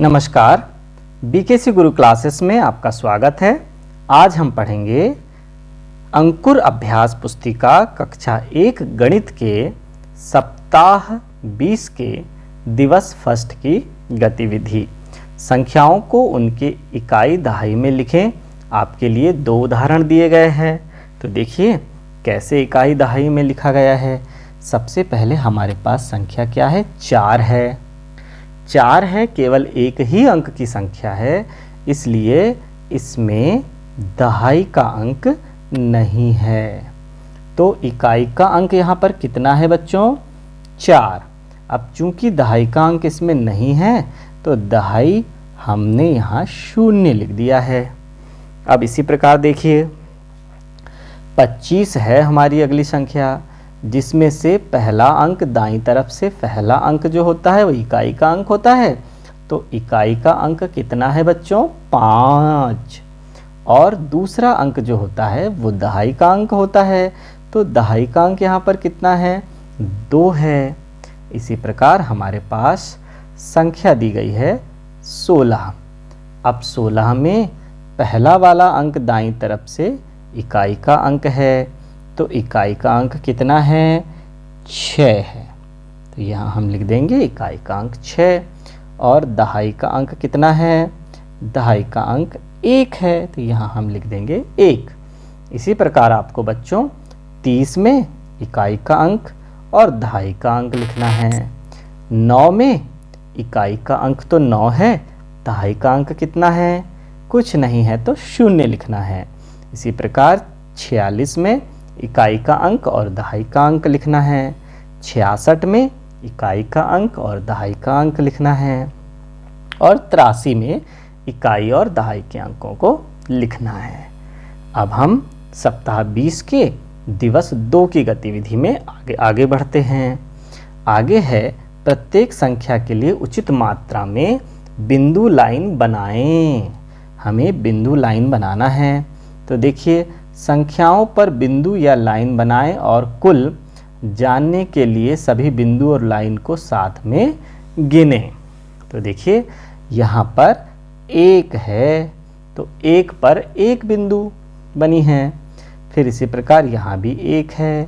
नमस्कार, बीकेसी गुरु क्लासेस में आपका स्वागत है। आज हम पढ़ेंगे अंकुर अभ्यास पुस्तिका कक्षा 1 गणित के सप्ताह 20 के दिवस फर्स्ट की गतिविधि। संख्याओं को उनके इकाई दहाई में लिखें। आपके लिए 2 उदाहरण दिए गए हैं, तो देखिए कैसे इकाई दहाई में लिखा गया है। सबसे पहले हमारे पास संख्या क्या है? 4 है। 4 है, केवल एक ही अंक की संख्या है, इसलिए इसमें दहाई का अंक नहीं है। तो इकाई का अंक यहाँ पर कितना है बच्चों? 4। अब चूंकि दहाई का अंक इसमें नहीं है तो दहाई हमने यहाँ 0 लिख दिया है। अब इसी प्रकार देखिए 25 है हमारी अगली संख्या, जिसमें से पहला अंक दाईं तरफ से पहला अंक जो होता है वो इकाई का अंक होता है। तो इकाई का अंक कितना है बच्चों? 5। और दूसरा अंक जो होता है वो दहाई का अंक होता है। तो दहाई का अंक यहाँ पर कितना है? 2 है। इसी प्रकार हमारे पास संख्या दी गई है 16। अब 16 में पहला वाला अंक दाईं तरफ से इकाई का अंक है, तो इकाई का अंक कितना है? 6 है। तो यहाँ हम लिख देंगे इकाई का अंक 6। और दहाई का अंक कितना है? दहाई का अंक 1 है, तो यहाँ हम लिख देंगे 1। इसी प्रकार आपको बच्चों 30 में इकाई का अंक और दहाई का अंक लिखना है। 9 में इकाई का अंक तो 9 है, दहाई का अंक कितना है? कुछ नहीं है, तो 0 लिखना है। इसी प्रकार 46 में इकाई का अंक और दहाई का अंक लिखना है। 66 में इकाई का अंक और दहाई का अंक लिखना है। और 83 में इकाई और दहाई के अंकों को लिखना है। अब हम सप्ताह 20 के दिवस 2 की गतिविधि में आगे बढ़ते हैं। आगे है प्रत्येक संख्या के लिए उचित मात्रा में बिंदु लाइन बनाएं। हमें बिंदु लाइन बनाना है। तो देखिए संख्याओं पर बिंदु या लाइन बनाएं और कुल जानने के लिए सभी बिंदु और लाइन को साथ में गिनें। तो देखिए यहाँ पर 1 है, तो 1 पर 1 बिंदु बनी है। फिर इसी प्रकार यहाँ भी 1 है,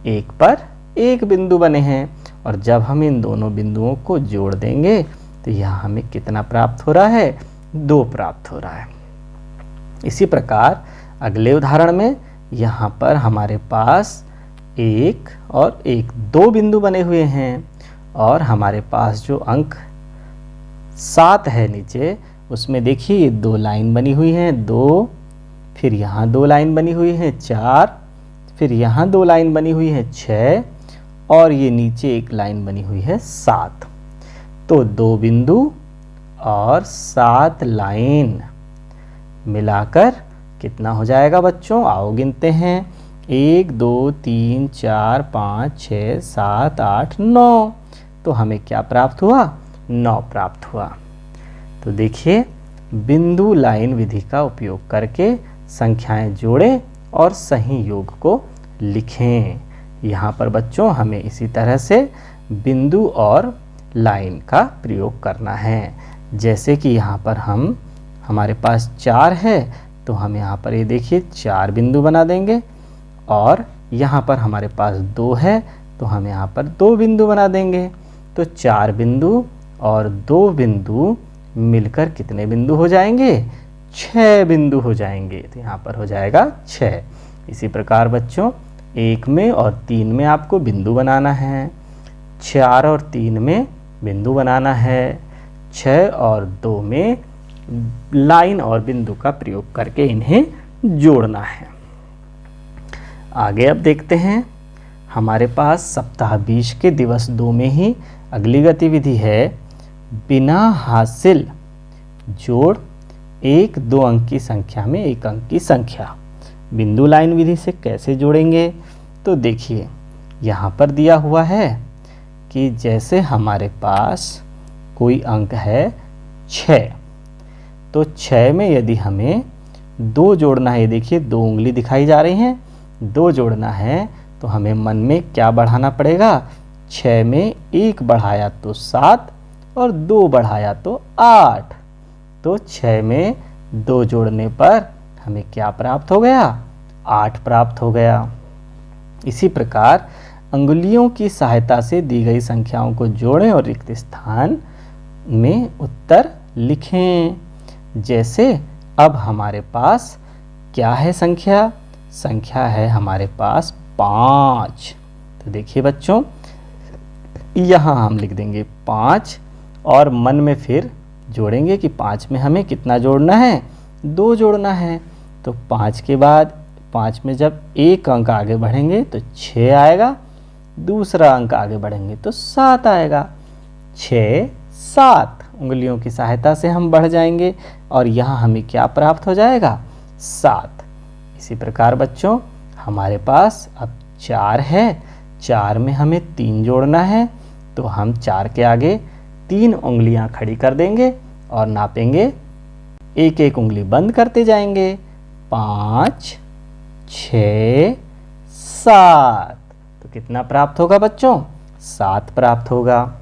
1 पर 1 बिंदु बने हैं। और जब हम इन दोनों बिंदुओं को जोड़ देंगे तो यहाँ हमें कितना प्राप्त हो रहा है? 2 प्राप्त हो रहा है। इसी प्रकार अगले उदाहरण में यहाँ पर हमारे पास 1 और 1 2 बिंदु बने हुए हैं। और हमारे पास जो अंक 7 है नीचे, उसमें देखिए 2 लाइन बनी हुई हैं, 2, फिर यहाँ 2 लाइन बनी हुई है 4, फिर यहाँ 2 लाइन बनी हुई है 6, और ये नीचे एक लाइन बनी हुई है 7। तो 2 बिंदु और 7 लाइन मिलाकर कितना हो जाएगा बच्चों? आओ गिनते हैं। 1 2 3 4 5 6 7 8 9। तो हमें क्या प्राप्त हुआ? 9 प्राप्त हुआ। तो देखिए बिंदु लाइन विधि का उपयोग करके संख्याएं जोड़ें और सही योग को लिखें। यहाँ पर बच्चों हमें इसी तरह से बिंदु और लाइन का प्रयोग करना है। जैसे कि यहाँ पर हमारे पास 4 है, तो हम यहाँ पर ये देखिए 4 बिंदु बना देंगे। और यहाँ पर हमारे पास 2 है, तो हम यहाँ पर 2 बिंदु बना देंगे। तो 4 बिंदु और 2 बिंदु मिलकर कितने बिंदु हो जाएंगे? 6 बिंदु हो जाएंगे। तो यहाँ पर हो जाएगा 6। इसी प्रकार बच्चों 1 में और 3 में आपको बिंदु बनाना है, 4 और 3 में बिंदु बनाना है, 6 और 2 में लाइन और बिंदु का प्रयोग करके इन्हें जोड़ना है। आगे अब देखते हैं हमारे पास सप्ताह 20 के दिवस 2 में ही अगली गतिविधि है बिना हासिल जोड़ 1 2 अंक की संख्या में 1 अंक की संख्या। बिंदु लाइन विधि से कैसे जोड़ेंगे? तो देखिए यहाँ पर दिया हुआ है कि जैसे हमारे पास कोई अंक है 6, तो 6 में यदि हमें 2 जोड़ना है, ये देखिए 2 उंगली दिखाई जा रही हैं, 2 जोड़ना है तो हमें मन में क्या बढ़ाना पड़ेगा? 6 में 1 बढ़ाया तो 7 और 2 बढ़ाया तो 8। तो 6 में 2 जोड़ने पर हमें क्या प्राप्त हो गया? 8 प्राप्त हो गया। इसी प्रकार अंगुलियों की सहायता से दी गई संख्याओं को जोड़ें और रिक्त स्थान में उत्तर लिखें। जैसे अब हमारे पास क्या है? संख्या है हमारे पास 5। तो देखिए बच्चों, यहाँ हम लिख देंगे 5 और मन में फिर जोड़ेंगे कि 5 में हमें कितना जोड़ना है? 2 जोड़ना है। तो 5 के बाद 5 में जब एक अंक आगे बढ़ेंगे तो 6 आएगा, दूसरा अंक आगे बढ़ेंगे तो 7 आएगा। 6 7 उंगलियों की सहायता से हम बढ़ जाएंगे और यहाँ हमें क्या प्राप्त हो जाएगा? 7। इसी प्रकार बच्चों हमारे पास अब 4 है। 4 में हमें 3 जोड़ना है, तो हम 4 के आगे 3 उंगलियां खड़ी कर देंगे और नापेंगे, एक एक उंगली बंद करते जाएंगे। 5 6 7। तो कितना प्राप्त होगा बच्चों? 7 प्राप्त होगा।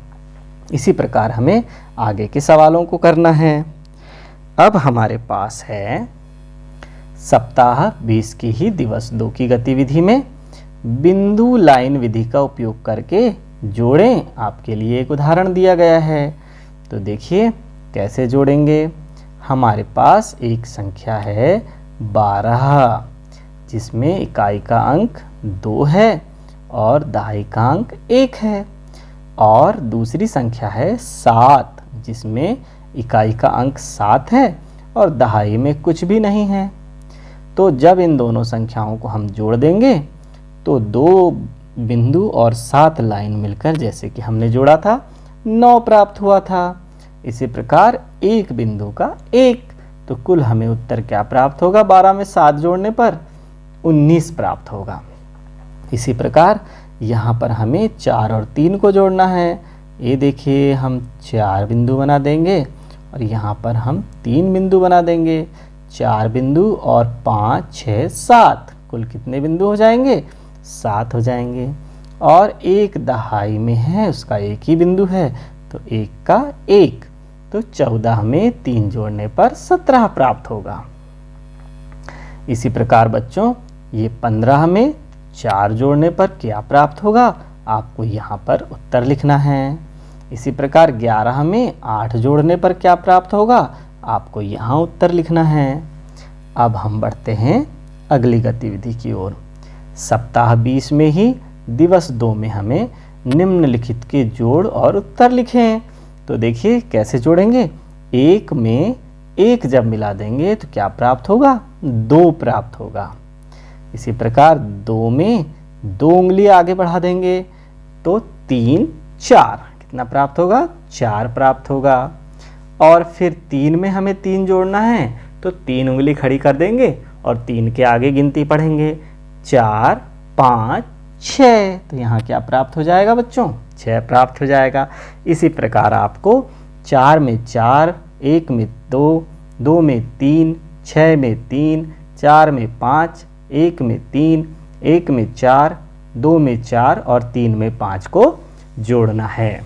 इसी प्रकार हमें आगे के सवालों को करना है। अब हमारे पास है सप्ताह 20 की ही दिवस 2 की गतिविधि में बिंदु लाइन विधि का उपयोग करके जोड़ें। आपके लिए एक उदाहरण दिया गया है, तो देखिए कैसे जोड़ेंगे। हमारे पास एक संख्या है 12, जिसमें इकाई का अंक 2 है और दहाई का अंक 1 है। और दूसरी संख्या है 7, जिसमें इकाई का अंक 7 है और दहाई में कुछ भी नहीं है। तो जब इन दोनों संख्याओं को हम जोड़ देंगे तो 2 बिंदु और 7 लाइन मिलकर, जैसे कि हमने जोड़ा था, 9 प्राप्त हुआ था। इसी प्रकार एक बिंदु का 1, तो कुल हमें उत्तर क्या प्राप्त होगा? 12 में 7 जोड़ने पर 19 प्राप्त होगा। इसी प्रकार यहाँ पर हमें 4 और 3 को जोड़ना है। ये देखिए हम 4 बिंदु बना देंगे और यहाँ पर हम 3 बिंदु बना देंगे। 4 बिंदु और 5 6 7, कुल कितने बिंदु हो जाएंगे? 7 हो जाएंगे। और एक दहाई में है, उसका एक ही बिंदु है, तो 1 का 1, तो 14 में 3 जोड़ने पर 17 प्राप्त होगा। इसी प्रकार बच्चों ये 15 में 4 जोड़ने पर क्या प्राप्त होगा? आपको यहाँ पर उत्तर लिखना है। इसी प्रकार 11 में 8 जोड़ने पर क्या प्राप्त होगा? आपको यहाँ उत्तर लिखना है। अब हम बढ़ते हैं अगली गतिविधि की ओर। सप्ताह 20 में ही दिवस 2 में हमें निम्नलिखित के जोड़ और उत्तर लिखें। तो देखिए कैसे जोड़ेंगे। 1 में 1 जब मिला देंगे तो क्या प्राप्त होगा? 2 प्राप्त होगा। इसी प्रकार 2 में 2 उंगली आगे बढ़ा देंगे तो 3 4, कितना प्राप्त होगा? 4 प्राप्त होगा। और फिर 3 में हमें 3 जोड़ना है, तो 3 उंगली खड़ी कर देंगे और 3 के आगे गिनती पढ़ेंगे, 4 5 6। तो यहाँ क्या प्राप्त हो जाएगा बच्चों? 6 प्राप्त हो जाएगा। इसी प्रकार आपको 4 में 4, 1 में 2, 2 में 3, 6 में 3, 4 में 5, 1 में 3, 1 में 4, 2 में 4 और 3 में 5 को जोड़ना है।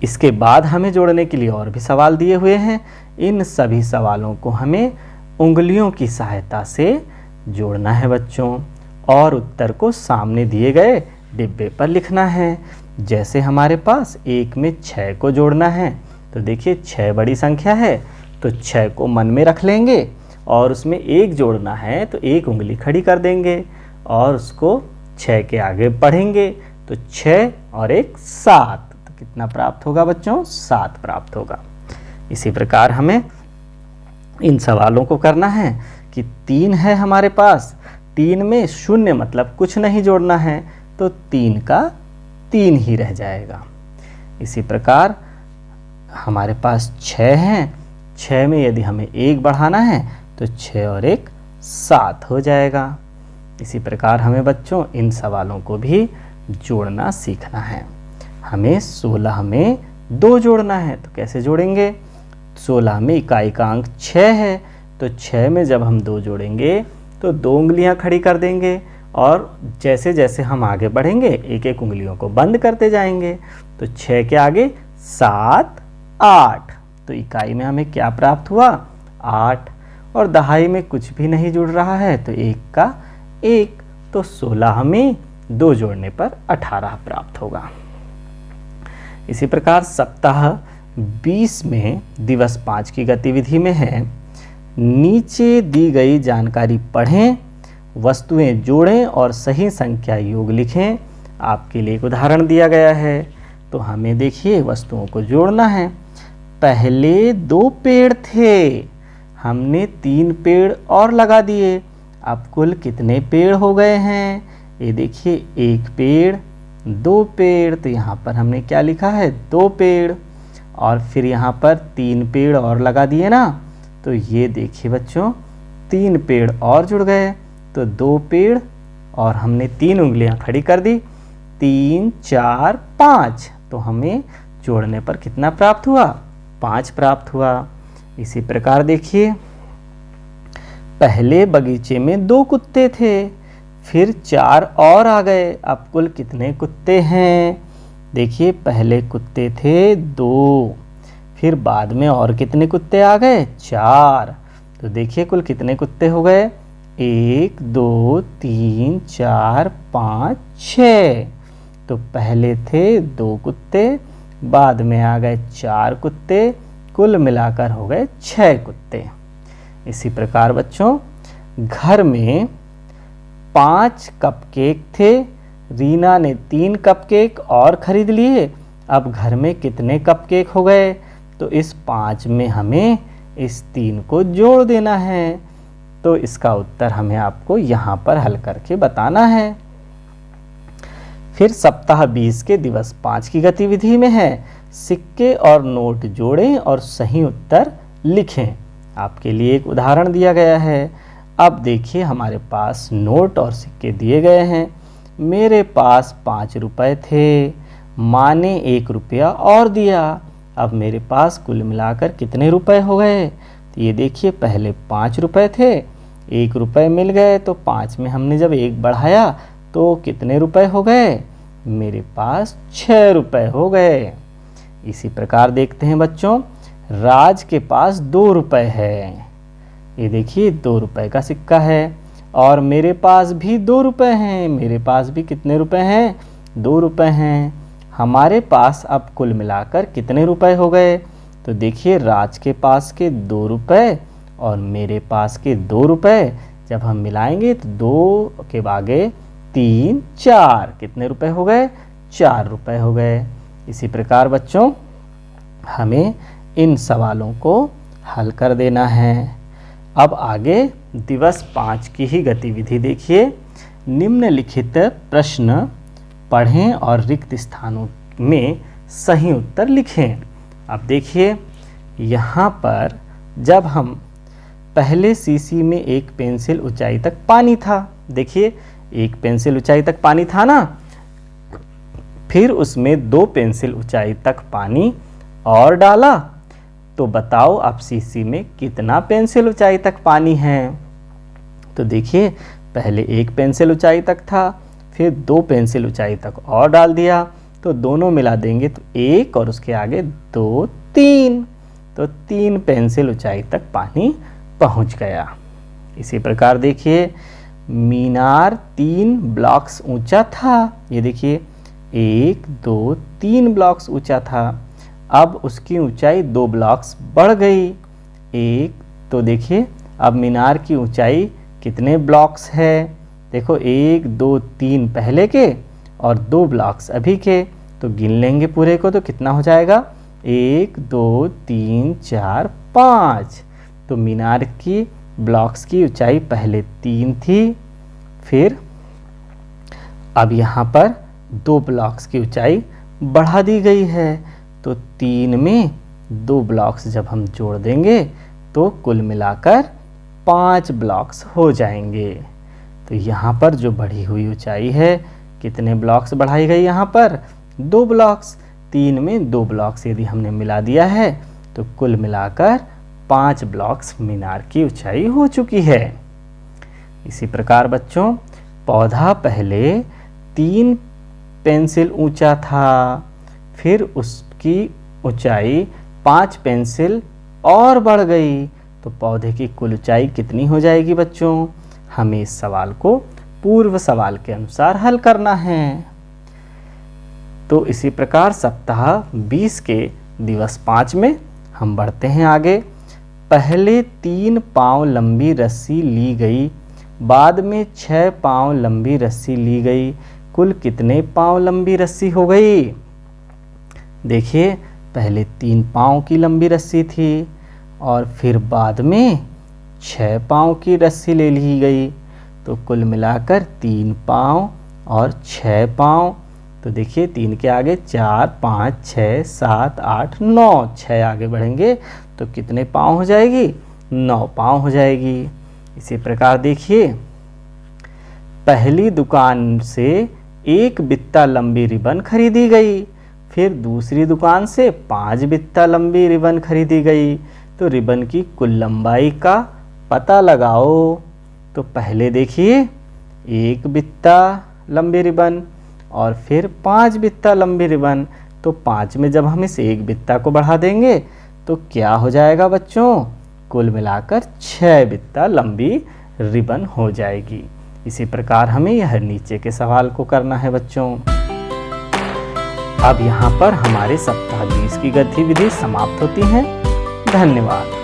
इसके बाद हमें जोड़ने के लिए और भी सवाल दिए हुए हैं। इन सभी सवालों को हमें उंगलियों की सहायता से जोड़ना है बच्चों, और उत्तर को सामने दिए गए डिब्बे पर लिखना है। जैसे हमारे पास 1 में 6 को जोड़ना है, तो देखिए 6 बड़ी संख्या है, तो 6 को मन में रख लेंगे और उसमें 1 जोड़ना है तो 1 उंगली खड़ी कर देंगे और उसको 6 के आगे पढ़ेंगे, तो 6 और 1 7। तो कितना प्राप्त होगा बच्चों? 7 प्राप्त होगा। इसी प्रकार हमें इन सवालों को करना है कि 3 है हमारे पास, 3 में 0 मतलब कुछ नहीं जोड़ना है, तो 3 का 3 ही रह जाएगा। इसी प्रकार हमारे पास 6 हैं, 6 में यदि हमें 1 बढ़ाना है तो 6 और 1 7 हो जाएगा। इसी प्रकार हमें बच्चों इन सवालों को भी जोड़ना सीखना है। हमें 16 में 2 जोड़ना है, तो कैसे जोड़ेंगे? 16 में इकाई का अंक 6 है, तो 6 में जब हम 2 जोड़ेंगे तो 2 उंगलियां खड़ी कर देंगे और जैसे जैसे हम आगे बढ़ेंगे एक एक उंगलियों को बंद करते जाएंगे, तो 6 के आगे 7, 8। तो इकाई में हमें क्या प्राप्त हुआ? 8। और दहाई में कुछ भी नहीं जुड़ रहा है तो 1 का 1, तो 16 में 2 जोड़ने पर 18 प्राप्त होगा। इसी प्रकार सप्ताह 20 में दिवस 5 की गतिविधि में है, नीचे दी गई जानकारी पढ़ें, वस्तुएं जोड़ें और सही संख्या योग लिखें। आपके लिए एक उदाहरण दिया गया है, तो हमें देखिए वस्तुओं को जोड़ना है। पहले 2 पेड़ थे, हमने 3 पेड़ और लगा दिए, अब कुल कितने पेड़ हो गए हैं? ये देखिए 1 पेड़, 2 पेड़, तो यहाँ पर हमने क्या लिखा है? 2 पेड़। और फिर यहाँ पर 3 पेड़ और लगा दिए ना, तो ये देखिए बच्चों 3 पेड़ और जुड़ गए, तो 2 पेड़ और हमने 3 उंगलियां खड़ी कर दी, 3, 4, 5, तो हमें जोड़ने पर कितना प्राप्त हुआ? 5 प्राप्त हुआ। इसी प्रकार देखिए पहले बगीचे में 2 कुत्ते थे, फिर 4 और आ गए, अब कुल कितने कुत्ते हैं? देखिए पहले कुत्ते थे 2, फिर बाद में और कितने कुत्ते आ गए? 4। तो देखिए कुल कितने कुत्ते हो गए? 1, 2, 3, 4, 5, 6। तो पहले थे 2 कुत्ते, बाद में आ गए 4 कुत्ते, कुल मिलाकर हो गए 6 कुत्ते। इसी प्रकार बच्चों घर में 5 कपकेक थे, रीना ने 3 कपकेक और खरीद लिए, अब घर में कितने कपकेक हो गए? तो इस 5 में हमें इस 3 को जोड़ देना है। तो इसका उत्तर हमें आपको यहाँ पर हल करके बताना है। फिर सप्ताह 20 के दिवस 5 की गतिविधि में है, सिक्के और नोट जोड़ें और सही उत्तर लिखें। आपके लिए एक उदाहरण दिया गया है। अब देखिए हमारे पास नोट और सिक्के दिए गए हैं। मेरे पास 5 रुपए थे, माँ ने 1 रुपया और दिया, अब मेरे पास कुल मिलाकर कितने रुपए हो गए? तो ये देखिए पहले 5 रुपए थे, 1 रुपए मिल गए, तो 5 में हमने जब 1 बढ़ाया तो कितने रुपए हो गए? मेरे पास 6 रुपए हो गए। इसी प्रकार देखते हैं बच्चों, राज के पास 2 रुपए है, ये देखिए 2 रुपए का सिक्का है, और मेरे पास भी 2 रुपए हैं, मेरे पास भी कितने रुपए हैं? 2 रुपए हैं। हमारे पास अब कुल मिलाकर कितने रुपए हो गए? तो देखिए राज के पास के 2 रुपए और मेरे पास के 2 रुपए जब हम मिलाएंगे तो 2 के आगे 3, 4, कितने रुपए हो गए? 4 रुपए हो गए। इसी प्रकार बच्चों हमें इन सवालों को हल कर देना है। अब आगे दिवस 5 की ही गतिविधि देखिए। निम्नलिखित प्रश्न पढ़ें और रिक्त स्थानों में सही उत्तर लिखें। अब देखिए यहाँ पर जब हम पहले सीसी में 1 पेंसिल ऊंचाई तक पानी था, देखिए 1 पेंसिल ऊंचाई तक पानी था ना, फिर उसमें 2 पेंसिल ऊंचाई तक पानी और डाला, तो बताओ अब सीसी में कितना पेंसिल ऊंचाई तक पानी है? तो देखिए पहले 1 पेंसिल ऊंचाई तक था, फिर 2 पेंसिल ऊंचाई तक और डाल दिया, तो दोनों मिला देंगे तो 1 और उसके आगे 2, 3, तो 3 पेंसिल ऊंचाई तक पानी पहुंच गया। इसी प्रकार देखिए मीनार 3 ब्लॉक्स ऊंचा था, ये देखिए 1, 2, 3 ब्लॉक्स ऊंचा था, अब उसकी ऊंचाई 2 ब्लॉक्स बढ़ गई, 1, तो देखिए अब मीनार की ऊंचाई कितने ब्लॉक्स है? देखो 1, 2, 3 पहले के और 2 ब्लॉक्स अभी के, तो गिन लेंगे पूरे को तो कितना हो जाएगा? 1, 2, 3, 4, 5। तो मीनार की ब्लॉक्स की ऊंचाई पहले 3 थी, फिर अब यहाँ पर 2 ब्लॉक्स की ऊंचाई बढ़ा दी गई है, तो 3 में 2 ब्लॉक्स जब हम जोड़ देंगे तो कुल मिलाकर 5 ब्लॉक्स हो जाएंगे। तो यहाँ पर जो बढ़ी हुई ऊंचाई है, कितने ब्लॉक्स बढ़ाई गई? यहाँ पर 2 ब्लॉक्स, 3 में 2 ब्लॉक्स यदि हमने मिला दिया है तो कुल मिलाकर 5 ब्लॉक्स मीनार की ऊंचाई हो चुकी है। इसी प्रकार बच्चों पौधा पहले 3 पेंसिल ऊंचा था, फिर उसकी ऊंचाई 5 पेंसिल और बढ़ गई, तो पौधे की कुल ऊंचाई कितनी हो जाएगी बच्चों? हमें इस सवाल को पूर्व सवाल के अनुसार हल करना है। तो इसी प्रकार सप्ताह 20 के दिवस 5 में हम बढ़ते हैं आगे। पहले 3 पाँव लंबी रस्सी ली गई, बाद में 6 पाँव लंबी रस्सी ली गई, कुल कितने पाँव लंबी रस्सी हो गई? देखिए, पहले 3 पाँव की लंबी रस्सी थी और फिर बाद में 6 पाँव की रस्सी ले ली गई, तो कुल मिलाकर 3 पाँव और 6 पाँव। तो देखिए 3 के आगे 4, 5, 6, 7, 8, 9, 6 आगे बढ़ेंगे तो कितने पाँव हो जाएगी? 9 पाँव हो जाएगी। इसी प्रकार देखिए, पहली दुकान से 1 बित्ता लंबी रिबन खरीदी गई, फिर दूसरी दुकान से 5 बित्ता लंबी रिबन खरीदी गई, तो रिबन की कुल लंबाई का पता लगाओ। तो पहले देखिए 1 बित्ता लंबी रिबन और फिर 5 बित्ता लंबी रिबन, तो 5 में जब हम इस 1 बित्ता को बढ़ा देंगे तो क्या हो जाएगा बच्चों? कुल मिलाकर 6 बित्ता लंबी रिबन हो जाएगी। इसी प्रकार हमें यह नीचे के सवाल को करना है बच्चों। अब यहाँ पर हमारे सप्ताह 20 की गतिविधि समाप्त होती है। धन्यवाद।